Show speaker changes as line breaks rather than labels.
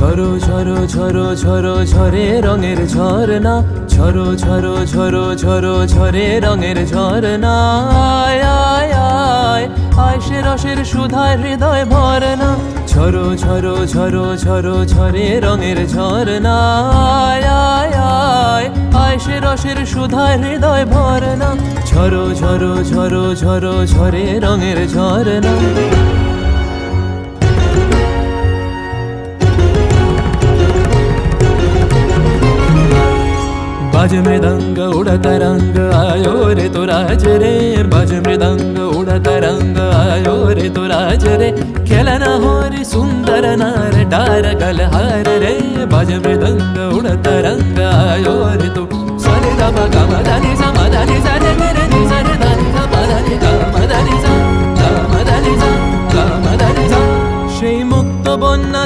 ঝরো ঝরো ঝরো ঝরো ঝরে রঙের ঝরনা, ঝরো ঝরো ঝরো ঝরো ঝরে রঙের ঝরনা। আয় আয় আয় আয় সে রসের সুধায় হৃদয় ভরনা, ঝরো ঝরো ঝরো ঝরো ঝরে রঙের ঝরনা। আয় আয় আয় আয় সে রসের সুধায় হৃদয় ভরনা, ঝরো ঝরো ঝরো ঝরো ঝরে রঙের ঝরনা। बाज मृदंग उड़ता रंग आयो रे तो राज रे, बाज मृदंग उड़ता रंग आयो रे तो राज रे। खेलना हो रे सुंदर नार डार गलहार रे, बाज मृदंग उड़ता रंग आयो रे तो सरे दा मा गा मा दा नि सा मा दा नि सा रे रे नि सा रे दा नि सा मा दा नि गा मा दा नि सा गा मा दा नि सा गा मा दा नि सा। সেই মুক্ত বন্যা